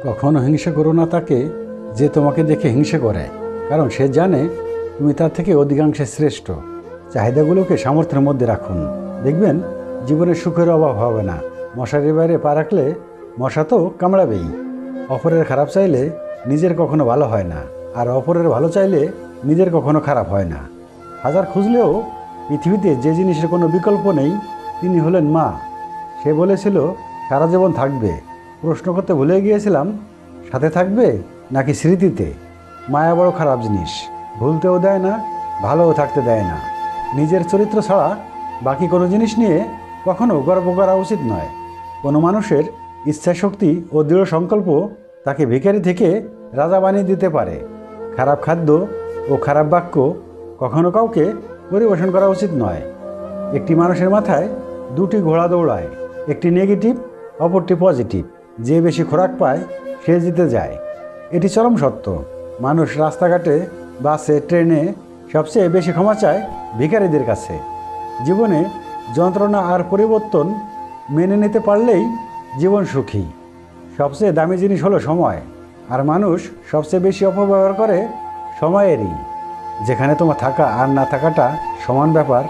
কখনো হিংসা করো না তাকে যে তোমাকে দেখে হিংসে করে, কারণ সে জানে তুমি তার থেকে অধিকাংশে শ্রেষ্ঠ। চাহিদাগুলোকে সামর্থ্যের মধ্যে রাখুন, দেখবেন জীবনে সুখের অভাব হবে না। মশারির বাইরে পা রাখলে মশা তো কামড়াবেই। অপরের খারাপ চাইলে নিজের কখনো ভালো হয় না, আর অপরের ভালো চাইলে নিজের কখনো খারাপ হয় না। হাজার খুঁজলেও পৃথিবীতে যে জিনিসের কোনো বিকল্প নেই তিনি হলেন মা। সে বলেছিল সারা জীবন থাকবে। প্রশ্ন করতে ভুলে গিয়েছিলাম, সাথে থাকবে নাকি স্মৃতিতে? মায়া বড় খারাপ জিনিস, ভুলতেও দেয় না, ভালোও থাকতে দেয় না। নিজের চরিত্র ছাড়া বাকি কোনো জিনিস নিয়ে কখনো গর্ব করা উচিত নয়। কোনো মানুষের ইচ্ছাশক্তি ও দৃঢ় সংকল্প তাকে ভিখারি থেকে রাজা বানিয়ে দিতে পারে। খারাপ খাদ্য ও খারাপ বাক্য কখনো কাউকে পরিবেশন করা উচিত নয়। একটি মানুষের মাথায় দুটি ঘোড়া দৌড়ায়, একটি নেগেটিভ, অপরটি পজিটিভ। যে বেশি খোরাক পায় সে জিতে যায়। এটি চরম সত্য। মানুষ রাস্তাঘাটে, বাসে, ট্রেনে সবচেয়ে বেশি ক্ষমা চায় ভিখারিদের কাছে। জীবনে যন্ত্রণা আর পরিবর্তন মেনে নিতে পারলেই জীবন সুখী। সবচেয়ে দামি জিনিস হলো সময়, আর মানুষ সবচেয়ে বেশি অপব্যবহার করে সময়েরই। যেখানে তোমার থাকা আর না থাকাটা সমান ব্যাপার,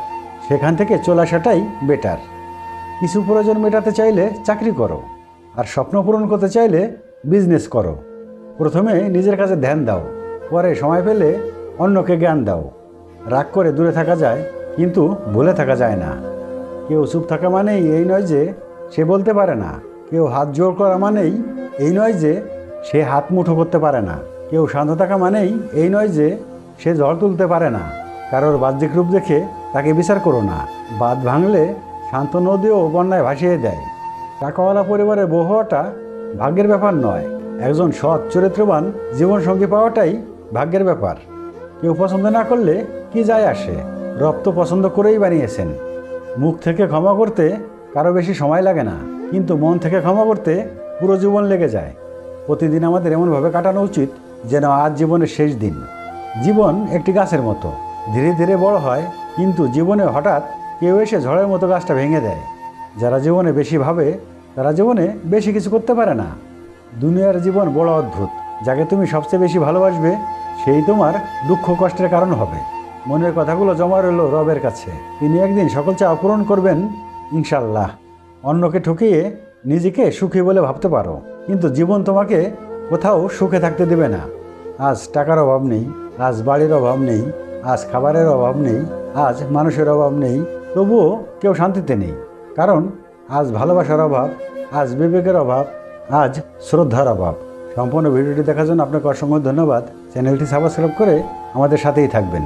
সেখান থেকে চলে আসাটাই বেটার। কিছু প্রয়োজন মেটাতে চাইলে চাকরি করো, আর স্বপ্ন পূরণ করতে চাইলে বিজনেস করো। প্রথমে নিজের কাছে ধ্যান দাও, পরে সময় পেলে অন্যকে জ্ঞান দাও। রাগ করে দূরে থাকা যায়, কিন্তু ভুলে থাকা যায় না। কেউ চুপ থাকা মানেই এই নয় যে সে বলতে পারে না। কেউ হাত জোর করা মানেই এই নয় যে সে হাত মুঠো করতে পারে না। কেউ শান্ত থাকা মানেই এই নয় যে সে ঝড় তুলতে পারে না। কারোর বাহ্যিক রূপ দেখে তাকে বিচার করো না। বাঁধ ভাঙলে শান্ত নদীও বন্যায় ভাসিয়ে দেয়। টাকাওয়ালা পরিবারের বউ হওয়াটা ভাগ্যের ব্যাপার নয়, একজন সৎ চরিত্রবান জীবনসঙ্গী পাওয়াটাই ভাগ্যের ব্যাপার। কেউ পছন্দ না করলে কি যায় আসে, রব তো পছন্দ করেই বানিয়েছেন। মুখ থেকে ক্ষমা করতে কারো বেশি সময় লাগে না, কিন্তু মন থেকে ক্ষমা করতে পুরো জীবন লেগে যায়। প্রতিদিন আমাদের এমনভাবে কাটানো উচিত যেন আজ জীবনের শেষ দিন। জীবন একটি গাছের মতো, ধীরে ধীরে বড় হয়, কিন্তু জীবনে হঠাৎ কেউ এসে ঝড়ের মতো গাছটা ভেঙে দেয়। যারা জীবনে বেশি ভাবে তারা জীবনে বেশি কিছু করতে পারে না। দুনিয়ার জীবন বড় অদ্ভুত। যাকে তুমি সবচেয়ে বেশি ভালোবাসবে সেই তোমার দুঃখ কষ্টের কারণ হবে। মনের কথাগুলো জমা রইল রবের কাছে, তিনি একদিন সকল চাওয়া পূরণ করবেন ইনশাল্লাহ। অন্যকে ঠকিয়ে নিজেকে সুখী বলে ভাবতে পারো, কিন্তু জীবন তোমাকে কোথাও সুখে থাকতে দেবে না। আজ টাকার অভাব নেই, আজ বাড়ির অভাব নেই, আজ খাবারের অভাব নেই, আজ মানুষের অভাব নেই, তবুও কেউ শান্তিতে নেই। কারণ আজ ভালোবাসার অভাব, আজ বিবেকের অভাব, আজ শ্রদ্ধার অভাব। সম্পূর্ণ ভিডিওটি দেখার জন্য আপনাকে অসংখ্য ধন্যবাদ। চ্যানেলটি সাবস্ক্রাইব করে আমাদের সাথেই থাকবেন।